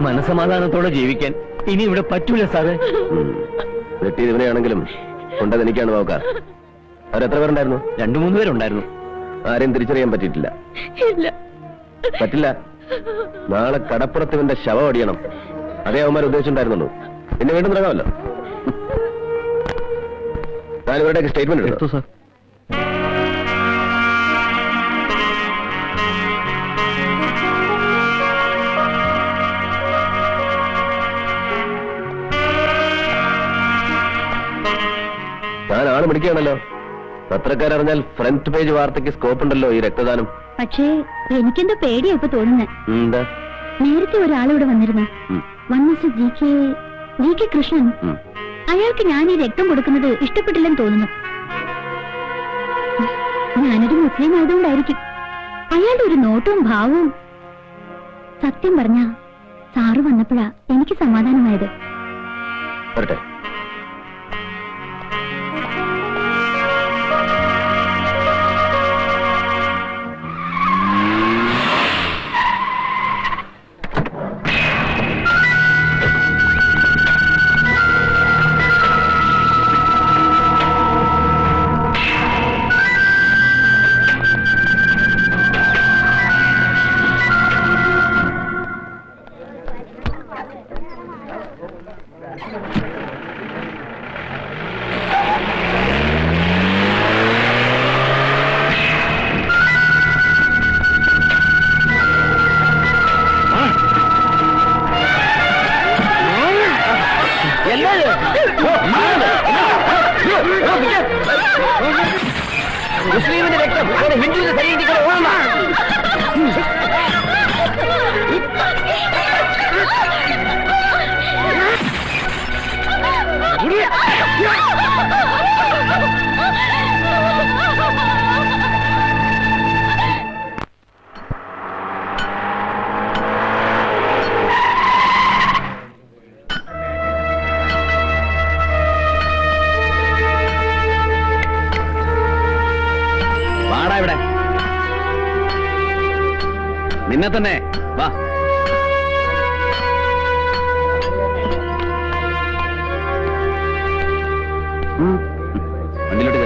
മനസമാധാനത്തോടെ ജീവിക്കാൻ ഇനി ഇവിടെ പറ്റൂല സാറേ. വെട്ടിയത് ഇവനെയാണെങ്കിലും കൊണ്ടത് എനിക്കാണ് നോക്കാം. അവരെത്ര പേരുണ്ടായിരുന്നു? 2-3 പേരുണ്ടായിരുന്നു. ആരെയും തിരിച്ചറിയാൻ പറ്റിയിട്ടില്ല? പറ്റില്ല. നാളെ കടപ്പുറത്ത് ഇവന്റെ ശവം അടിയണം. അതേ അവന്മാർ ഉദ്ദേശിച്ചിട്ടുണ്ടായിരുന്നുള്ളൂ. പിന്നെ വീണ്ടും തുടങ്ങാമല്ലോ. ഞാൻ ഇവരുടെയൊക്കെ സ്റ്റേറ്റ്മെന്റ് എടുത്തു സാർ. ഞാൻ ആള് പിടിക്കുകയാണല്ലോ. പത്രക്കാരറിഞ്ഞാൽ ഫ്രണ്ട് പേജ് വാർത്തയ്ക്ക് സ്കോപ്പ് ഉണ്ടല്ലോ ഈ രക്തദാനം. പക്ഷേ എനിക്കെന്തോ പേടിയാ ഇപ്പൊ തോന്നുന്നത്. എന്താ? നേരത്തെ ഒരാളിവിടെ വന്നിരുന്നു. വന്നത് ജി കെ കൃഷ്ണൻ. അയാൾക്ക് ഞാൻ ഈ രക്തം കൊടുക്കുന്നത് ഇഷ്ടപ്പെട്ടില്ലെന്ന് തോന്നുന്നു. ഞാനൊരു മുസ്ലിം ആയതുകൊണ്ടായിരിക്കും. അയാളുടെ ഒരു നോട്ടവും ഭാവവും. സത്യം പറഞ്ഞ സാറ് വന്നപ്പോഴാ എനിക്ക് സമാധാനമായത്. വരട്ടെ. മുസ്ലിമിന്റെ രക്തം ഹിന്ദുവിന്റെ ശരീരത്തിൽ ഇവിടെ നിന്നെ തന്നെ വാ. വണ്ടിയിലോട്ട്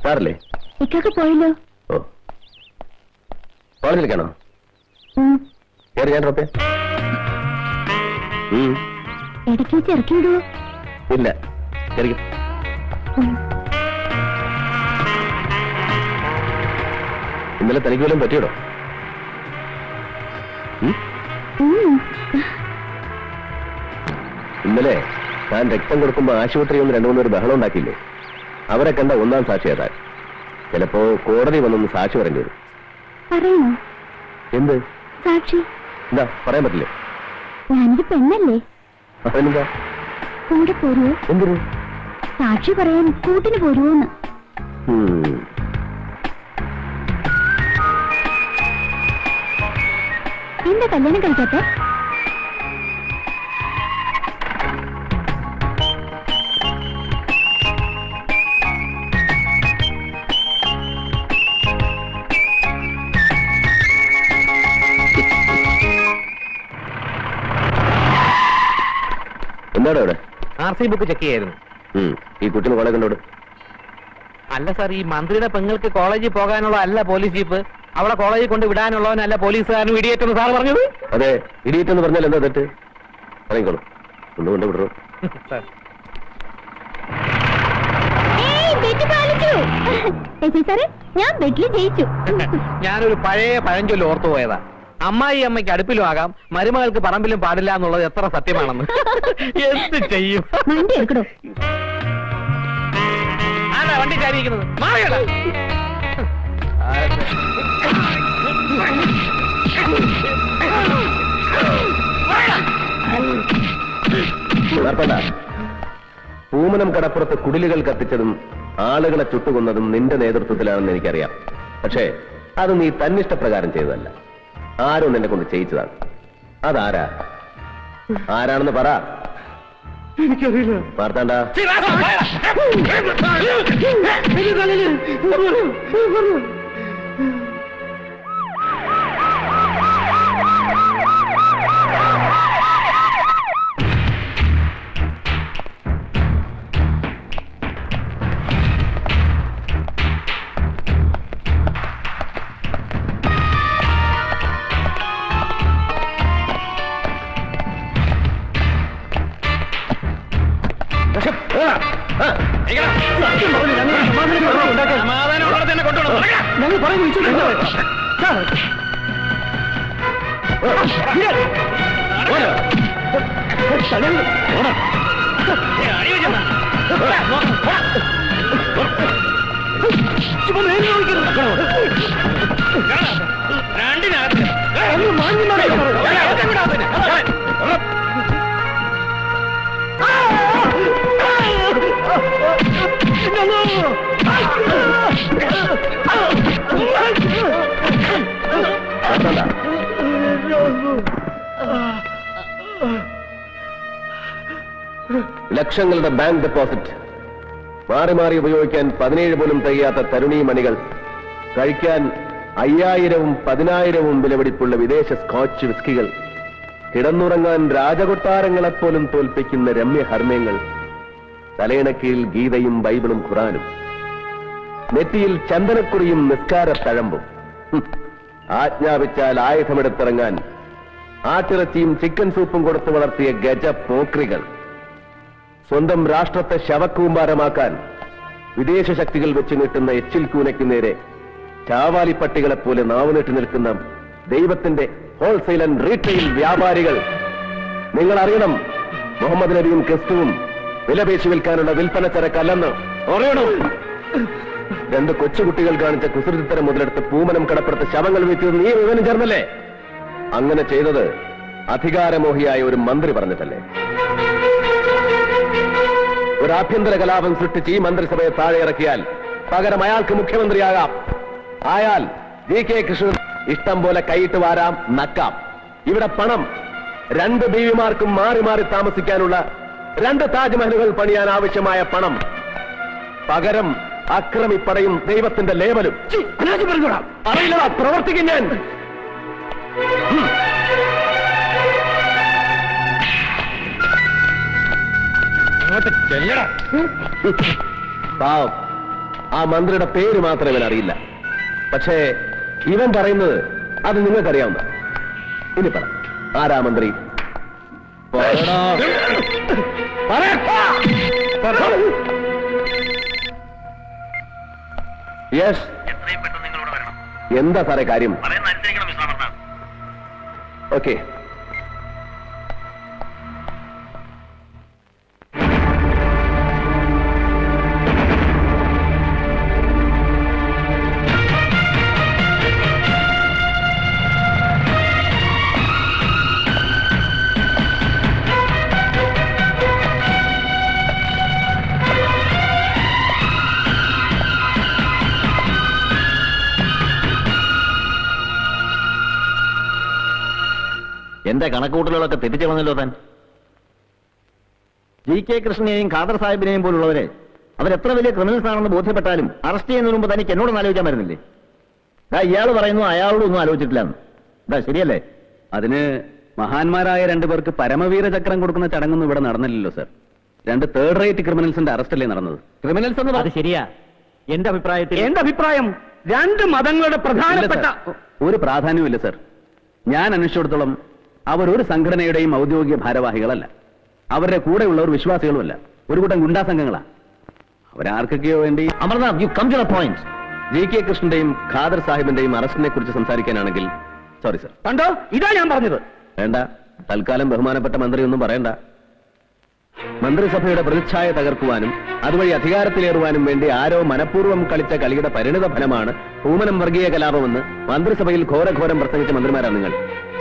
സാറല്ലേ? ഇക്കൊക്കെ പോയല്ലോ. ഓ, കോളേജിലേക്കാണോ? കയറി, ഞാൻ ഡ്രോപ്പ് ചെയ്യാം. ഇടയ്ക്ക് വെച്ച് ഇറക്കി വിടുവോ? ഇല്ല, കയറിക്കും. ഇന്നലെ തനിക്ക് വല്ലതും പറ്റിയോടോ? ഇന്നലെ താൻ രക്തം കൊടുക്കുമ്പോ ആശുപത്രി ഒന്ന് 2-3 പേര് ബഹളം ഉണ്ടാക്കിയില്ലേ? അവരെ കണ്ട ഒന്നാം സാക്ഷി ഏതാ? ചിലപ്പോ കോടതി വന്നൊന്ന് സാക്ഷി പറയേണ്ടി വരും. പറയണോ? എന്ത് സാക്ഷി? എന്താ പറയാൻ പറ്റില്ലേ? ഞാനൊരു പെണ്ണല്ലേ? അതിനെന്താ? കൂടെ പോരുവോ? എന്തിനു? സാക്ഷി പറയാൻ കൂട്ടിന് പോരുവോന്ന്. എന്താ കല്യാണം കഴിക്കാത്ത? എന്താണ് അവിടെ? RC ബുക്ക് ചെക്ക് ചെയ്യായിരുന്നു. ഈ കുട്ടിന് കോളേജ് കണ്ടോട്. അല്ല സാർ, ഈ മന്ത്രിയുടെ പെങ്ങൾക്ക് കോളേജിൽ പോകാനുള്ള അല്ല പോലീസ് ജീപ്പ്, അവളെ കോളേജിൽ കൊണ്ട് വിടാനുള്ളവനല്ല പോലീസുകാരനും ഇടിയേറ്റെന്ന് സാർ പറഞ്ഞത്. അതെ, ഇടിയേറ്റെന്ന് പറഞ്ഞാൽ എന്താ തെറ്റ്? ഇറങ്ങിക്കോളൂ, കൊണ്ടുകൊണ്ട് വിടറോ. ഞാൻ ബെറ്റിൽ ജയിച്ചു. ഞാനൊരു പഴയ പഴഞ്ചൊല്ല് ഓർത്തു പോയതാ. അമ്മായി അമ്മയ്ക്ക് അടുപ്പിലും ആകാം, മരുമകൾക്ക് പറമ്പിലും പാടില്ല എന്നുള്ളത് എത്ര സത്യമാണെന്ന്. എന്ത് ചെയ്യും? വണ്ടി എടുക്കണോ? ആരാ വണ്ടി ചാരിയിരിക്കുന്നത്? മാറിയടാ. പൂമനം കടപ്പുറത്ത് കുടിലുകൾ കത്തിച്ചതും ആളുകളെ ചുട്ടുകൊന്നതും നിന്റെ നേതൃത്വത്തിലാണെന്ന് എനിക്കറിയാം. പക്ഷേ അത് നീ തന്നിഷ്ടപ്രകാരം ചെയ്തതല്ല, ആരോ നിന്നെ കൊണ്ട് ചെയ്യിച്ചതാണ്. അതാരാ? ആരാണെന്ന് പറ. എനിക്കറിയില്ല. വാർത്താണ്ട. ഞങ്ങൾ പറയുന്നു. ലക്ഷങ്ങളുടെ ബാങ്ക് ഡെപ്പോസിറ്റ് മാറി മാറി ഉപയോഗിക്കാൻ 17 പോലും തികയാത്ത തരുണീ മണികൾ, കഴിക്കാൻ 5000-ഉം 10,000-ഉം വിലപിടിപ്പുള്ള വിദേശ സ്കോച്ച് വിസ്കികൾ, കിടന്നുറങ്ങാൻ രാജകൊട്ടാരങ്ങളെപ്പോലും തോൽപ്പിക്കുന്ന രമ്യഹർമ്മ്യങ്ങൾ, തലയിണക്കീഴിൽ ഗീതയും ബൈബിളും ഖുറാനും, നെറ്റിയിൽ ചന്ദനക്കുറിയും നിസ്കാര തഴമ്പും, ആജ്ഞാപിച്ചാൽ ആയുധമെടുത്തിറങ്ങാൻ ആട്ടിറച്ചിയും ചിക്കൻ സൂപ്പും കൊടുത്തു വളർത്തിയ ഗജ പോക്രികൾ, സ്വന്തം രാഷ്ട്രത്തെ ശവക്കൂമ്പാരമാക്കാൻ വിദേശ ശക്തികൾ വെച്ച് നീട്ടുന്ന എച്ചിൽ കൂനയ്ക്ക് നേരെ ചാവാലിപ്പട്ടികളെപ്പോലെ നാവുനീട്ടി നിൽക്കുന്ന ദൈവത്തിന്റെ ഹോൾസെയിൽ ആൻഡ് റീറ്റെയിൽ വ്യാപാരികൾ. നിങ്ങൾ അറിയണം, മുഹമ്മദ് നബിയും ക്രിസ്തുവും വിലപേശി വിൽക്കാനുള്ള വിൽപ്പന ചരക്കല്ലെന്ന് അറിയണോ? 2 കൊച്ചുകുട്ടികൾ കാണിച്ച കുസൃതിത്തരം മുതലെടുത്ത് പൂമനം കടപ്പുറത്ത് ശവങ്ങൾ വീഴ്ത്തിയത് നീ വിവരം ചേർന്നല്ലേ? അങ്ങനെ ചെയ്തത് അധികാരമോഹിയായ ഒരു മന്ത്രി പറഞ്ഞിട്ടല്ലേ? ഒരു ആഭ്യന്തര കലാപം സൃഷ്ടിച്ച് ഈ മന്ത്രിസഭയെ താഴെ ഇറക്കിയാൽ പകരം അയാൾക്ക് മുഖ്യമന്ത്രിയാകാം. ആയാൽ GK കൃഷ്ണൻ ഇഷ്ടം പോലെ കൈയിട്ട് വാരാം, നക്കാം. ഇവിടെ പണം 2 ബീവിമാർക്കും മാറി മാറി താമസിക്കാനുള്ള 2 താജ്മഹലുകൾ പണിയാൻ ആവശ്യമായ പണം. പകരം അക്രമിപ്പടയും ദൈവത്തിന്റെ ലേബലും. അറിയില്ല, പ്രവർത്തിക്കും ഞാൻ. പാവം, ആ മന്ത്രിയുടെ പേര് മാത്രമേ ഇവൻ അറിയില്ല. പക്ഷേ ഇവൻ പറയുന്നത് അത് നിങ്ങൾക്കറിയാവുന്ന. ഇനി പറ, ആരാ മന്ത്രി? യെസ്, എന്താ സാറേ കാര്യം? ഓക്കെ. എന്റെ കണക്കുകൂട്ടലുകളൊക്കെ തെറ്റിച്ചു വന്നല്ലോ താൻ. GK കൃഷ്ണനെയും ഖാദർ സാഹിബിനെയും പോലുള്ളവരെ അവരെത്ര വലിയ ക്രിമിനൽസ് ആണെന്ന് ബോധ്യപ്പെട്ടാലും അറസ്റ്റ് ചെയ്യുന്നതിന് മുമ്പ് തനിക്ക് എന്നോടൊന്നും ആലോചിക്കാൻ വരുന്നില്ലേ? ഇയാൾ പറയുന്നു അയാളോടൊന്നും ആലോചിച്ചിട്ടില്ല. ശരിയല്ലേ? അതിന് മഹാന്മാരായ 2 പേർക്ക് പരമവീര ചക്രം കൊടുക്കുന്ന ചടങ്ങൊന്നും ഇവിടെ നടന്നില്ലല്ലോ സർ. 2 തേർഡ് റേറ്റ് ക്രിമിനൽസിന്റെ അറസ്റ്റല്ലേ നടന്നത്? ക്രിമിനൽസ് എന്ന് അത് ശരിയാ. എന്റെ അഭിപ്രായം 2 മതങ്ങളുടെ പ്രധാനപ്പെട്ട ഒരു പ്രാധാന്യമില്ല സർ. ഞാൻ അന്വേഷിച്ചിടത്തോളം അവരൊരു സംഘടനയുടെയും ഔദ്യോഗിക ഭാരവാഹികളല്ല. അവരുടെ കൂടെയുള്ളവർ വിശ്വാസികളുമല്ല. ഒരു കൂട്ടം ഗുണ്ടാ സംഘങ്ങളാണ്. അവരാർക്കൊക്കെയോ വേണ്ടി. Amarnath, you come to the point. GK കൃഷ്ണന്റെയും ഖാദർ സാഹിബിന്റെയും അറസ്റ്റിനെ കുറിച്ച് സംസാരിക്കാനാണെങ്കിൽ സോറി സർ. കണ്ടോ, ഇതാ ഞാൻ പറഞ്ഞത്. വേണ്ട, തൽക്കാലം ബഹുമാനപ്പെട്ട മന്ത്രി ഒന്നും പറയണ്ട. മന്ത്രിസഭയുടെ പ്രതിച്ഛായ തകർക്കുവാനും അതുവഴി അധികാരത്തിലേറുവാനും വേണ്ടി ആരോ മനഃപൂർവ്വം കളിച്ച കളിയുടെ പരിണിത ഫലമാണ് പൂമനം വർഗീയ കലാപമെന്ന് മന്ത്രിസഭയിൽ ഘോരഘോരം പ്രസംഗിച്ച മന്ത്രിമാരാണ് നിങ്ങൾ.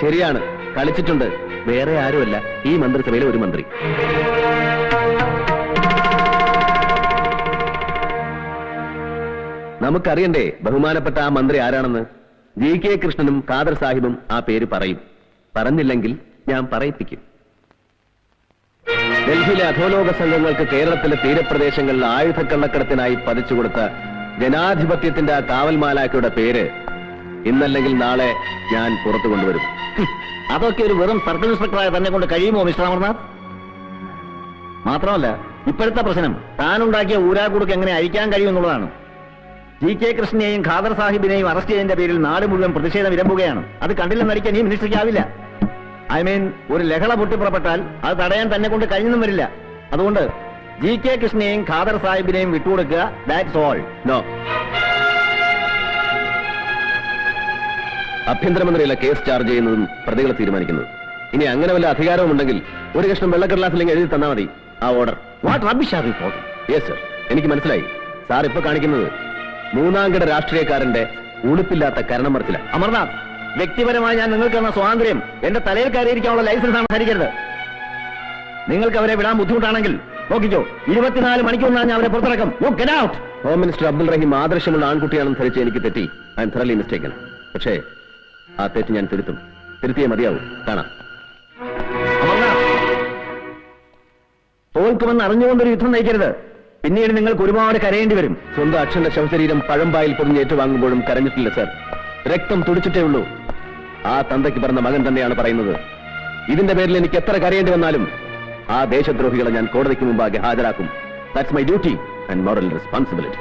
ശരിയാണ്, കളിച്ചിട്ടുണ്ട്. വേറെ ആരുമല്ല, ഈ മന്ത്രിസഭയിലെ ഒരു മന്ത്രി. നമുക്കറിയണ്ടേ ബഹുമാനപ്പെട്ട ആ മന്ത്രി ആരാണെന്ന്? GK കൃഷ്ണനും ഖാദർ സാഹിബും ആ പേര് പറയും. പറഞ്ഞില്ലെങ്കിൽ ഞാൻ പറയിപ്പിക്കും. ഡൽഹിയിലെ അധോലോക സംഘങ്ങൾക്ക് കേരളത്തിലെ തീരപ്രദേശങ്ങളിൽ ആയുധക്കള്ളക്കടത്തിനായി പതിച്ചുകൊടുത്ത ജനാധിപത്യത്തിന്റെ ആ കാവൽമാലാക്കയുടെ പേര് ഇന്നല്ലെങ്കിൽ നാളെ ഞാൻ പുറത്തു കൊണ്ടുവരും. അതൊക്കെ ഒരു വെറും സർക്കിൾ ഇൻസ്പെക്ടറായ തന്നെ കൊണ്ട് കഴിയുമോ മിസ്റ്റർ അമർനാഥ്? മാത്രമല്ല, ഇപ്പോഴത്തെ പ്രശ്നം താനുണ്ടാക്കിയ ഊരാക്കുടുക്ക് എങ്ങനെ അഴിക്കാൻ കഴിയുമെന്നുള്ളതാണ്. GK കൃഷ്ണനെയും ഖാദർ സാഹിബിനെയും അറസ്റ്റ് ചെയ്തതിന്റെ പേരിൽ നാട് മുഴുവൻ പ്രതിഷേധം ഇരമ്പുകയാണ്. അത് കണ്ടില്ലെന്നടിക്കാൻ ഈ മിനിസ്റ്ററിക്കാവില്ല. ഒരു ലഹള പൊട്ടിപ്പുറപ്പെട്ടാൽ അത് തടയാൻ തന്നെ കൊണ്ട് കഴിഞ്ഞൊന്നും വരില്ല. അതുകൊണ്ട് GK കൃഷ്ണനെയും ഖാദർ സാഹിബിനെയും വിട്ടുകൊടുക്കുക. That's all. നോ. ആഭ്യന്തരമന്ത്രിയല്ല കേസ് ചാർജ് ചെയ്യുന്നതും പ്രതികളെ തീരുമാനിക്കുന്നത്. ഇനി അങ്ങനെ വല്ല അധികാരവും ഉണ്ടെങ്കിൽ ഒരു കഷ്ണം വെള്ളക്കടലാസിലേക്ക് എഴുതി തന്നാൽ മതി ആ order. What rubbish are you talking? Yes sir, എനിക്ക് മനസ്സിലായി. സാർ ഇപ്പൊ കാണിക്കുന്നത് 3ാംകിട രാഷ്ട്രീയക്കാരന്റെ ഉളുപ്പില്ലാത്ത കരണം മറച്ചില്ല. അമർനാഥ്, വ്യക്തിപരമായി ഞാൻ നിങ്ങൾക്ക് തന്ന സ്വാതന്ത്ര്യം എന്റെ തലയിൽ കയറിയിരിക്കാനുള്ള ലൈസൻസ് ആണ് ധരിക്കരുത്. നിങ്ങൾക്ക് അവരെ വിടാൻ ബുദ്ധിമുട്ടാണെങ്കിൽ നോക്കിക്കോ, 24 മണിക്കൂറിനാണ് ഞാൻ അവരെ പുറത്തിറക്കും. You get out. Home minister Abdul Rahim ആദർശമുള്ള ആൺകുട്ടിയാണെന്ന് ധരിച്ച് എനിക്ക് തെറ്റി. I'm thoroughly mistaken. പക്ഷേ ആ തെറ്റ് ഞാൻ തിരുത്തിയേ മതിയാവും. കാണാം. തോൽക്കുമെന്ന് അറിഞ്ഞുകൊണ്ടൊരു യുദ്ധം നയിക്കരുത്. പിന്നീട് നിങ്ങൾക്ക് ഒരുപാട് കരയേണ്ടി വരും. സ്വന്തം അച്ഛന്റെ ശവശരീരം പഴമ്പായിൽ പൊതിഞ്ഞ് ഏറ്റുവാങ്ങുമ്പോഴും കരഞ്ഞിട്ടില്ല സർ. രക്തം തുടിച്ചിട്ടേ ഉള്ളൂ. ആ തന്തയ്ക്ക് പറഞ്ഞ മകൻ തന്നെയാണ് പറയുന്നത്. ഇതിന്റെ പേരിൽ എനിക്ക് എത്ര കരയേണ്ടി വന്നാലും ആ ദേശദ്രോഹികളെ ഞാൻ കോടതിക്ക് മുമ്പാകെ ഹാജരാക്കും. That's my duty and moral responsibility.